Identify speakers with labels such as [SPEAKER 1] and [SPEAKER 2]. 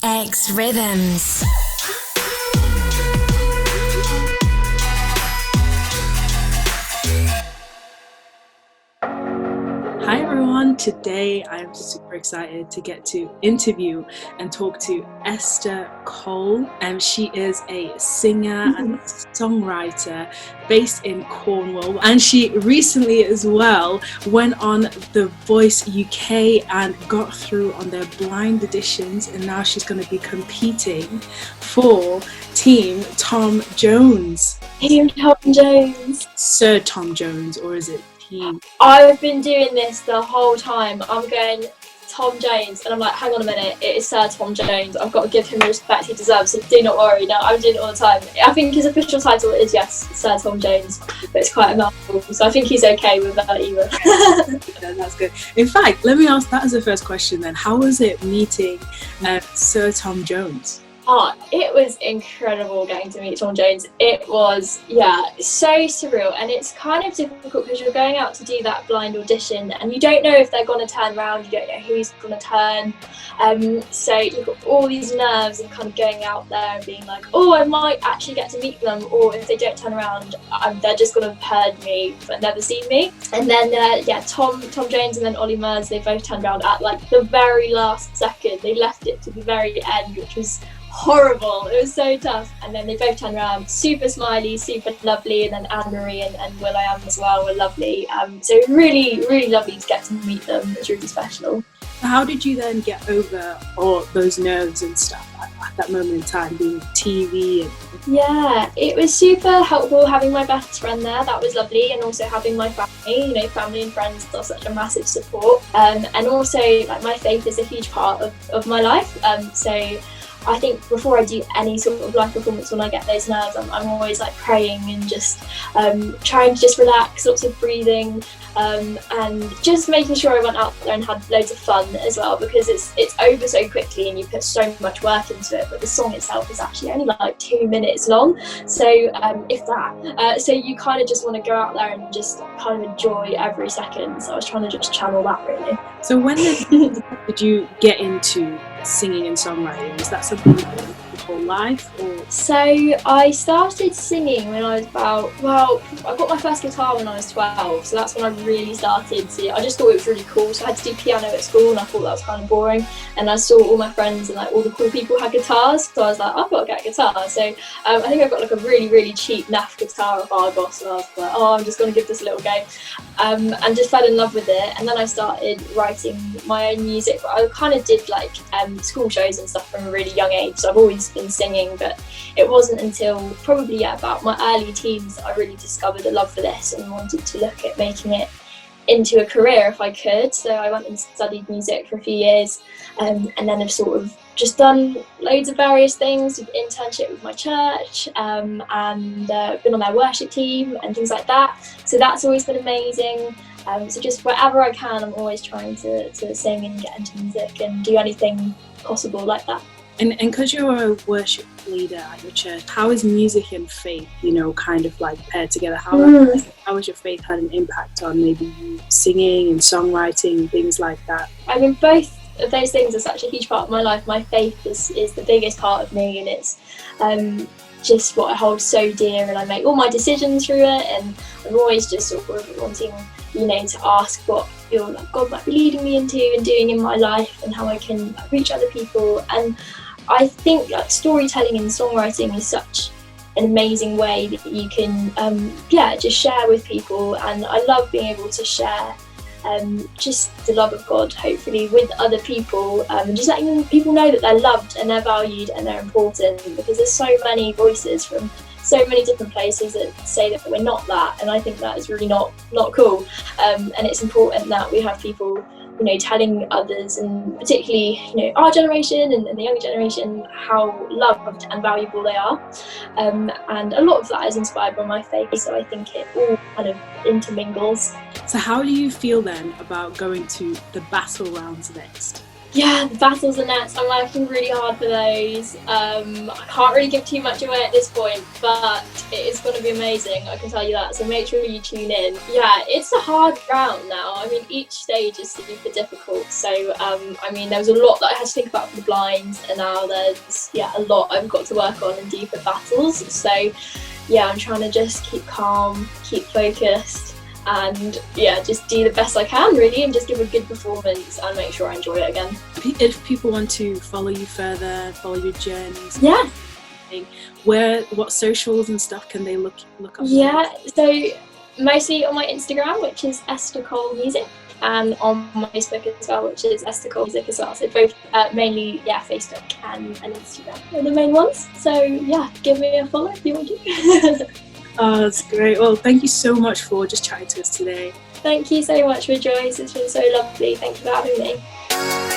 [SPEAKER 1] xRhythms.
[SPEAKER 2] Hi everyone, today I'm super excited to get to interview and talk to Esther Cole. She is a singer and songwriter based in Cornwall, and she recently as well went on The Voice UK and got through on their blind auditions, and now she's going to be competing for Team Tom Jones.
[SPEAKER 3] Team Tom Jones.
[SPEAKER 2] Sir Tom Jones, or is it Team?
[SPEAKER 3] I've been doing this the whole time. I'm going Tom Jones, and I'm like, hang on a minute, it is Sir Tom Jones. I've got to give him the respect he deserves, so do not worry. No, I'm doing it all the time. I think his official title is, yes, Sir Tom Jones, but it's quite a mouthful, so I think he's okay with that either.
[SPEAKER 2] Yeah, that's good. In fact, let me ask that as the first question then. How was it meeting Sir Tom Jones?
[SPEAKER 3] It was incredible getting to meet Tom Jones. It was, so surreal, and it's kind of difficult because you're going out to do that blind audition and you don't know if they're going to turn around, you don't know who's going to turn. So you've got all these nerves and kind of going out there and being like, oh, I might actually get to meet them, or if they don't turn around, they're just going to have heard me but never seen me. And then, Tom Jones and then Ollie Murs, they both turned around at like the very last second. They left it to the very end, which was horrible. It was so tough. And then they both turned around, super smiley, super lovely, and then Anne-Marie and Will.i.am as well were lovely. So really, really lovely to get to meet them. It was really special.
[SPEAKER 2] How did you then get over all those nerves and stuff at that moment in time, being TV?
[SPEAKER 3] Yeah, it was super helpful having my best friend there. That was lovely, and also having my family. Family and friends are such a massive support. And also, like, my faith is a huge part of my life. So I think before I do any sort of live performance, when I get those nerves, I'm always like praying and just trying to just relax, lots of breathing, and just making sure I went out there and had loads of fun as well, because it's over so quickly and you put so much work into it, but the song itself is actually only like 2 minutes long, so if that. So you kind of just want to go out there and just kind of enjoy every second. So I was trying to just channel that really.
[SPEAKER 2] So when did you get into singing and songwriting? Was that something you did your whole life? Or?
[SPEAKER 3] So I started singing when I was I got my first guitar when I was 12, so that's when I really started to, I just thought it was really cool. So I had to do piano at school and I thought that was kind of boring, and I saw all my friends and like all the cool people had guitars, so I was like, I've got to get a guitar. So I think I got like a really, really cheap naff guitar at Argos, and I was like, I'm just going to give this a little go, and just fell in love with it. And then I started writing my own music, but I kind of did like school shows and stuff from a really young age, so I've always been singing, but it wasn't until probably about my early teens that I really discovered a love for this and wanted to look at making it into a career if I could. So I went and studied music for a few years, and then I've sort of just done loads of various things, with internship with my church, and been on their worship team and things like that. So that's always been amazing. So just wherever I can, I'm always trying to sing and get into music and do anything possible like that.
[SPEAKER 2] And because you're a worship leader at your church, how is music and faith, kind of like paired together? How has your faith had an impact on maybe you singing and songwriting and things like that?
[SPEAKER 3] I mean, both of those things are such a huge part of my life. My faith is the biggest part of me, and it's just what I hold so dear, and I make all my decisions through it, and I'm always just sort of wanting to ask what God might be leading me into and doing in my life, and how I can reach other people. And I think storytelling and songwriting is such an amazing way that you can just share with people, and I love being able to share just the love of God, hopefully, with other people, and just letting people know that they're loved and they're valued and they're important, because there's so many voices from so many different places that say that we're not that, and I think that is really not cool, and it's important that we have people telling others, and particularly our generation and the younger generation, how loved and valuable they are, and a lot of that is inspired by my faith, so I think it all kind of intermingles.
[SPEAKER 2] So how do you feel then about going to the battle rounds next?
[SPEAKER 3] Yeah, the battles and nets, I'm working really hard for those. I can't really give too much away at this point, but it is going to be amazing, I can tell you that, so make sure you tune in. Yeah, it's a hard round now. I mean, each stage is super difficult, so I mean, there was a lot that I had to think about for the blinds, and now there's, yeah, a lot I've got to work on and do for battles, so yeah, I'm trying to just keep calm, keep focused, and yeah, just do the best I can really, and just give a good performance and make sure I enjoy it again.
[SPEAKER 2] If people want to follow you further, follow your journeys,
[SPEAKER 3] Yeah,
[SPEAKER 2] what socials and stuff can they look up?
[SPEAKER 3] yeah, so mostly on my Instagram, which is Esther Cole Music, and on my Facebook as well, which is Esther Cole Music as well. So both mainly, yeah, Facebook and Instagram are the main ones. So yeah, give me a follow if you want to.
[SPEAKER 2] Oh, that's great. Well, thank you so much for just chatting to us today.
[SPEAKER 3] Thank you so much, Rejoice. It's been so lovely. Thank you for having me.